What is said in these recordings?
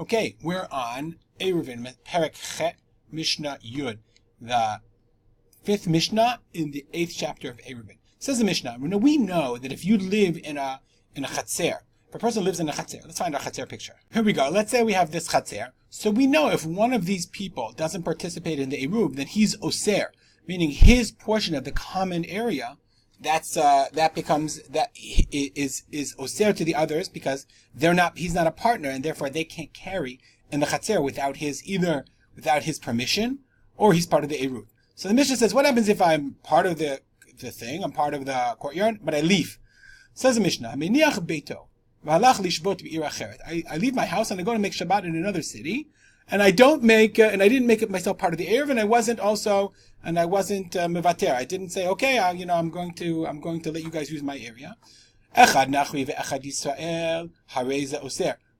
Okay, we're on Eruvin, Perek Chet, Mishnah Yud, the 5th Mishnah in the 8th chapter of Eruvin. Says the Mishnah, we know that if you live in a chatzer, if a person lives in a chatzer, let's find our chatzer picture. Here we go. Let's say we have this chatzer. So we know if one of these people doesn't participate in the eruv, then he's oser, meaning his portion of the common area. That is oser to the others because he's not a partner, and therefore they can't carry in the chatzer without his permission, or he's part of the eruv. So the Mishnah says, what happens if I'm part of the thing, I'm part of the courtyard, but I leave? Says the Mishnah, I leave my house and I go to make Shabbat in another city, and I didn't make it myself part of the eruv, and I wasn't mevater. I didn't say, okay, I'm going to let you guys use my area.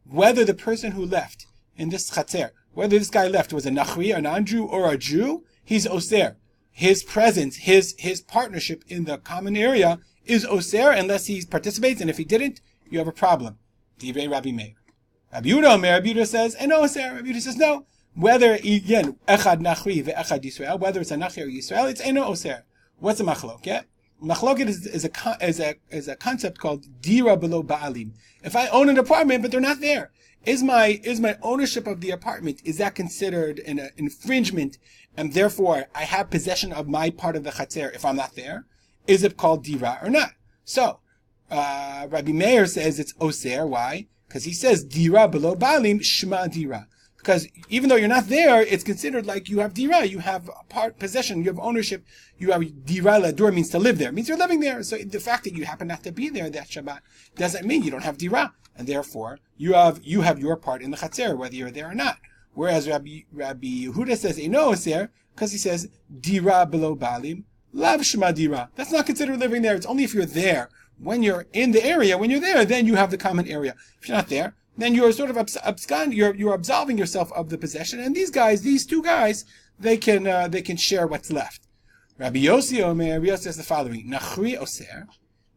Whether the person who left in this chatzer, whether this guy left was a nachri, a non-Jew, or a Jew, he's oser. His presence, his partnership in the common area is oser unless he participates, and if he didn't, you have a problem. Divrei Rabbi Meir. Rabbi Yehuda says, and no oser. Rabbi Yehuda says, no. Whether, again, echad nachri ve'echad Yisrael, whether it's a nachri or Yisrael, it's eno oser. What's a machloket? Machloket is a concept called dira below ba'alim. If I own an apartment, but they're not there, is my ownership of the apartment, is that considered an infringement, and therefore I have possession of my part of the chatzer if I'm not there? Is it called dira or not? So, Rabbi Meir says it's oser. Why? Because he says dira below ba'alim shma dira. Because even though you're not there, it's considered like you have dira, you have possession, you have ownership, you have dira ladur, means to live there, it means you're living there. So the fact that you happen not to be there that Shabbat doesn't mean you don't have dira, and therefore you have your part in the chatzer, whether you're there or not. Whereas Rabbi Yehuda says eno oser, because he says dira below balim, lav shema dira. That's not considered living there. It's only if you're there. When you're in the area, when you're there, then you have the common area. If you're not there, then you're sort of you're absolving yourself of the possession. And these two guys, they can share what's left. Rabbi Yossi says the following: Nachri oser,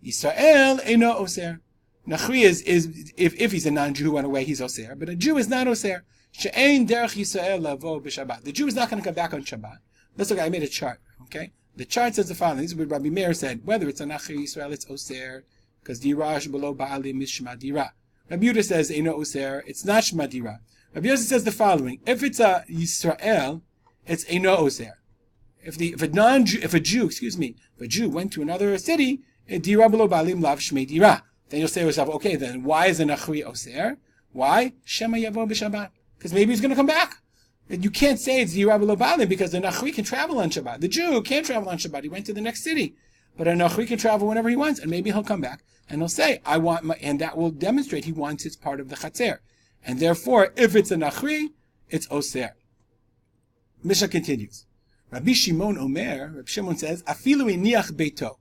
Yisrael eno oser. Nachri is if he's a non-Jew who went away, he's oser, but a Jew is not oser. She'ein derech Yisrael lavo b'Shabbat. The Jew is not going to come back on Shabbat. Let's look. I made a chart. Okay. The chart says the following. This is what Rabbi Meir said. Whether it's a Nachri Yisrael, it's oser, because dirash below ba'alim is shma dira. Rabbi Yehuda says eno oser, it's not shma dira. Rabbi Yossi says the following: if it's a Yisrael, it's eno oser. If a Jew went to another city, dira below ba'alim lav shmei dira. Then you'll say to yourself, okay, then why is a Nachri oser? Why? Shema yavo b'Shabbat. Because maybe he's going to come back. And you can't say it's dira below ba'alim because the Nachri can travel on Shabbat. The Jew can't travel on Shabbat. He went to the next city. But a Nachri can travel whenever he wants, and maybe he'll come back, and he'll say, and that will demonstrate he wants his part of the chatzer. And therefore, if it's a Nachri, it's oser. Mishnah continues. Rabbi Shimon says, Afilu iniach beito.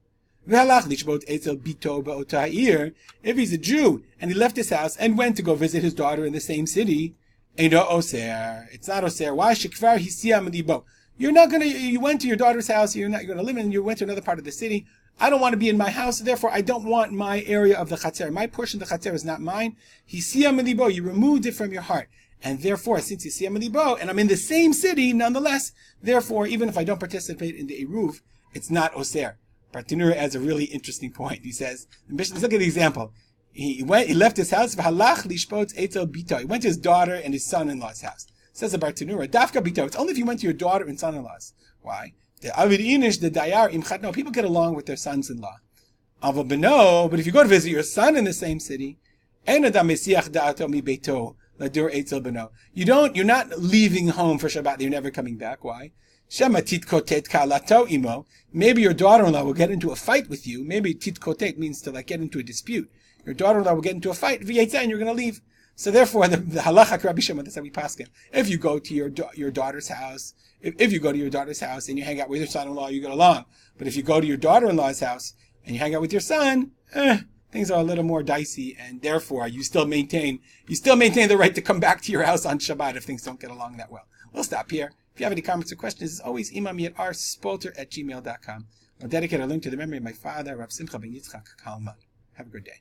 If he's a Jew, and he left his house, and went to go visit his daughter in the same city, Eino oser. It's not oser. Why? Shekvar hisia medibo. You went to your daughter's house, you're going to live in, you went to another part of the city. I don't want to be in my house, therefore I don't want my area of the chatzer. My portion of the chatzer is not mine. Hisia medibo. You removed it from your heart. And therefore, since hisia medibo, and I'm in the same city, nonetheless, therefore, even if I don't participate in the eruv, it's not oser. Bartanura adds a really interesting point. He says, let's look at the example. He left his house. He went to his daughter and his son-in-law's house. Says the Bartanura, Dafka bito. It's only if you went to your daughter and son-in-law's. Why? People get along with their sons-in-law. But if you go to visit your son in the same city, you're not leaving home for Shabbat. You're never coming back. Why? Maybe your daughter-in-law will get into a fight with you. Maybe titkotet means to get into a dispute. Your daughter-in-law will get into a fight, and you're going to leave. So therefore, the halacha Rabbi Shimon, that's how we paskin. If you go to your daughter's house, if you go to your daughter's house and you hang out with your son-in-law, you get along. But if you go to your daughter-in-law's house and you hang out with your son, things are a little more dicey, and therefore you still maintain the right to come back to your house on Shabbat if things don't get along that well. We'll stop here. If you have any comments or questions, as always, email me at rspolter@gmail.com. I'll dedicate a link to the memory of my father, Rav Simcha ben Yitzchak Kalman. Have a good day.